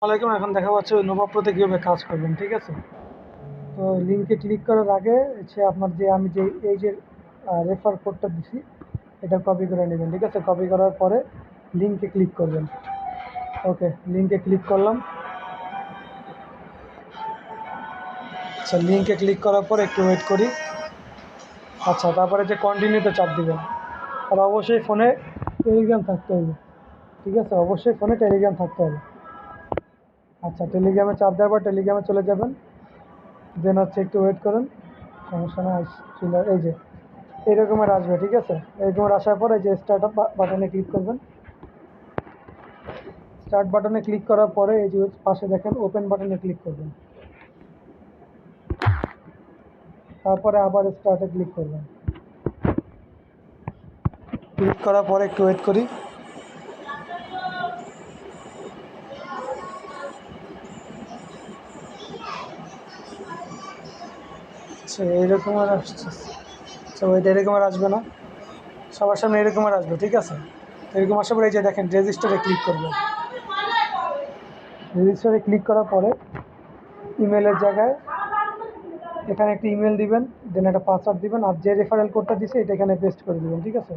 আসসালামাইকুম। এখন দেখা যাচ্ছে ওই নোভা প্রোতে কীভাবে কাজ করবেন, ঠিক আছে? তো লিঙ্কে ক্লিক করার আগে হচ্ছে আপনার আমি যে এই যে রেফার কোডটা দিছি এটা কপি করে নেবেন, ঠিক আছে? কপি করার পরে লিঙ্কে ক্লিক করবেন। ওকে, লিঙ্কে ক্লিক করলাম। আচ্ছা, লিঙ্কে ক্লিক করার পর একটু ওয়েট করি। আচ্ছা, তারপরে যে কন্টিনিউতে চাপ দিবেন। আর অবশ্যই ফোনে টেলিগ্রাম থাকতে হবে, ঠিক আছে? অবশ্যই ফোনে টেলিগ্রাম থাকতে হবে। আচ্ছা, টেলিগ্রামে চাপ দেওয়ার পর টেলিগ্রামে চলে যাবেন। দেন হচ্ছে একটু ওয়েট করুন, সমস্যা না। এই যে এইরকমের আসবে, ঠিক আছে? এরকমের আসার পরে যে স্টার্ট বাটনে ক্লিক করবেন। স্টার্ট বাটনে ক্লিক করার পরে এই যে পাশে দেখেন ওপেন বাটনে ক্লিক করবেন। তারপরে আবার স্টার্টে ক্লিক করবেন। ক্লিক করার পরে একটু ওয়েট করি। আচ্ছা, এইরকম আর আসছে। আচ্ছা, ওইটা এরকম আর আসবে না, সবার সামনে এরকম আর আসবে, ঠিক আছে? এরকম আসার পরে এই যে দেখেন রেজিস্টারে ক্লিক করবেন। রেজিস্টারে ক্লিক করার পরে ইমেলের জায়গায় এখানে একটা ইমেল দিবেন, দেন একটা পাসওয়ার্ড দিবেন, আর যে রেফারেল কোডটা দিছে এটা এখানে পেস্ট করে দিবেন, ঠিক আছে?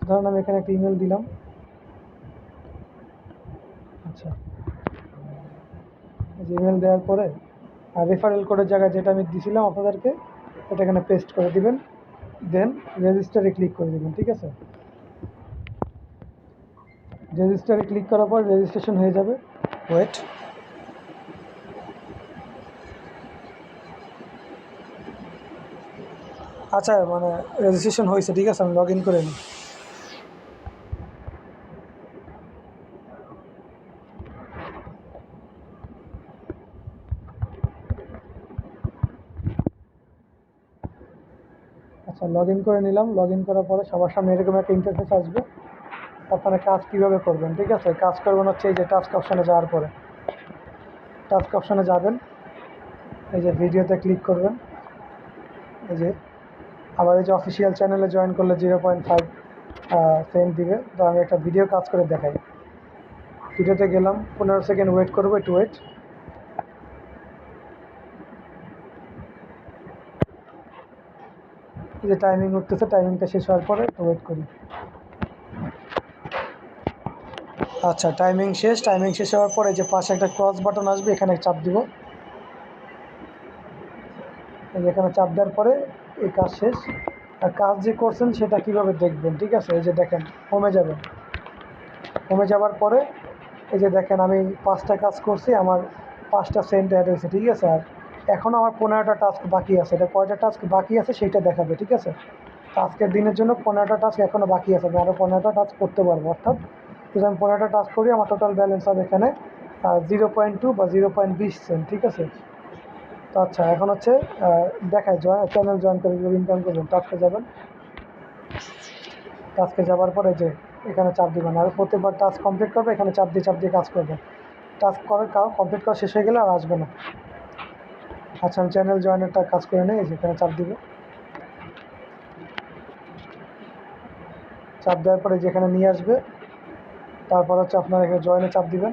ধরুন আমি এখানে একটা ইমেল দিলাম। আচ্ছা, ইমেল দেওয়ার পরে আর রেফারেল কোডের জায়গায় যেটা আমি দিয়েছিলাম আপনাদেরকে এটা এখানে পেস্ট করে দিবেন। দেন রেজিস্টারে ক্লিক করে দেবেন, ঠিক আছে? রেজিস্টারে ক্লিক করার পর রেজিস্ট্রেশন হয়ে যাবে। ওয়েট। আচ্ছা, মানে রেজিস্ট্রেশন হয়েছে, ঠিক আছে? আমি লগ ইন করে নিই। আচ্ছা, লগ ইন করে নিলাম। লগ ইন করার পরে সবার সামনে এরকম একটা ইন্টারফেস আসবে। আপনারা কাজ কীভাবে করবেন, ঠিক আছে? কাজ করবেন হচ্ছে এই যে টাস্ক অপশানে যাওয়ার পরে টাস্ক অপশানে যাবেন। এই যে ভিডিওতে ক্লিক করবেন। এই যে আবার এই যে অফিসিয়াল চ্যানেলে জয়েন করলে 0.5 সেন্ট দিবে। তো আমি একটা ভিডিও কাজ করে দেখাই। ভিডিওতে গেলাম, 15 সেকেন্ড ওয়েট করবো, একটু ওয়েট। এই যে টাইমিং উঠতেছে, টাইমিংটা শেষ হওয়ার পরে একটু ওয়েট করি। আচ্ছা, টাইমিং শেষ হওয়ার পরে যে পাশে একটা ক্রস বাটন আসবে, এখানে চাপ দিব। এখানে চাপ দেওয়ার পরে এই কাজ শেষ। আর কাজ যে করছেন সেটা কিভাবে দেখবেন, ঠিক আছে? এই যে দেখেন হোমে যাবেন। হোমে যাওয়ার পরে এই যে দেখেন আমি 5টা কাজ করছি, আমার 5টা সেন্ট অ্যাড হয়েছে, ঠিক আছে? আর এখনও আমার 15টা টাস্ক বাকি আছে। এটা কয়টা টাস্ক বাকি আছে সেইটা দেখাবে, ঠিক আছে? তো আজকের দিনের জন্য 15টা টাস্ক এখনও বাকি আছে, আমি আরও 15টা টাস্ক করতে পারবো। অর্থাৎ যদি আমি 15টা টাস্ক করি আমার টোটাল ব্যালেন্স হবে এখানে 0.2 বা 0.20 সেন্ট, ঠিক আছে? তো আচ্ছা, এখন হচ্ছে দেখায় চ্যানেল জয়েন করে ইনকাম করবেন। টাস্কে যাবেন। টাস্কে যাওয়ার পরে যে এখানে চাপ দিবেন, আর প্রত্যেকবার টাস্ক কমপ্লিট করবে এখানে চাপ দিয়ে কাজ করবেন। টাস্ক কমপ্লিট করা শেষ হয়ে গেলে আর আসবে না। আচ্ছা, আমি চ্যানেল জয়েনেরটা কাজ করে নেই। এখানে চাপ দিব। চাপ দেওয়ার পরে যেখানে নিয়ে আসবে, তারপর হচ্ছে আপনার এখানে জয়েনে চাপ দিবেন।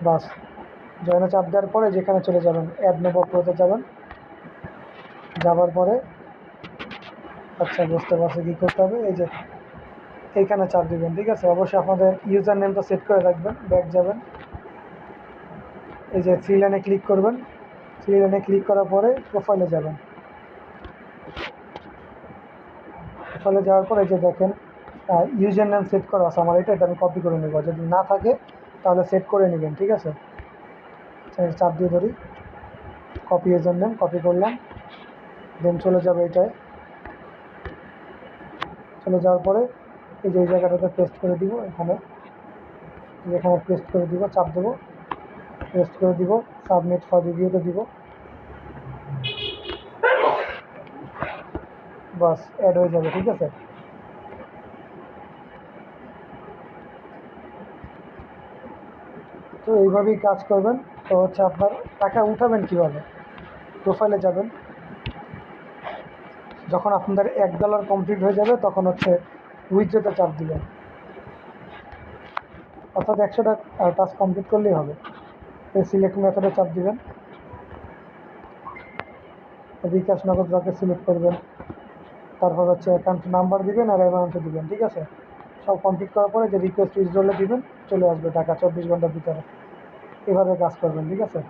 বাস, জয়েনে চাপ দেওয়ার পরে যেখানে চলে যাবেন অ্যাড নোভা প্রোতে যাবেন। যাওয়ার পরে আচ্ছা, বুঝতে পারছি কী করতে হবে। এই যে এইখানে চাপ দিবেন, ঠিক আছে? অবশ্যই আপনাদের ইউজার নেমটা সেট করে রাখবেন। ব্যাক যাবেন। এই যে 3 লাইনে ক্লিক করবেন। 3 লাইনে ক্লিক করার পরে প্রোফাইলে যাবেন। প্রোফাইলে যাওয়ার পরে যে দেখেন ইউজার নেম সেট করা আছে আমার, এটা আমি কপি করে নেব। যদি না থাকে তাহলে সেট করে নেবেন, ঠিক আছে? চাপ দিয়ে ধরি, কপি ইউজার নেম কপি করলাম। দেন চলে যাবে এটায়। চলে যাওয়ার পরে এই যে এই জায়গাটাতে পেস্ট করে দিব। এখানে পেস্ট করে দিব, চাপ দেবো, পেস্ট করে দিব। সাবমিট ফর রিভিউতে দিব। বাস, অ্যাড হয়ে যাবে, ঠিক আছে? তো এইভাবেই কাজ করবেন। তো হচ্ছে আপনার টাকা উঠাবেন কীভাবে? প্রোফাইলে যাবেন। যখন আপনাদের $1 কমপ্লিট হয়ে যাবে তখন হচ্ছে উইথড্রতে চাপ দিবেন। অর্থাৎ 100টা টাস্ক কমপ্লিট করলেই হবে। সিলেক্ট মেথডে চাপ দিবেন, বিকাশ নগদ রকেট সিলেক্ট করবেন, তারপর হচ্ছে অ্যাকাউন্ট নাম্বার দিবেন আর অ্যামাউন্টে দিবেন। ঠিক আছে, সব কমপ্লিট করার পরে যে রিকোয়েস্ট উইথড্রলে দিবেন, চলে আসবে টাকা 24 ঘন্টার ভিতরে। এভাবে কাজ করবেন। ঠিক আছে।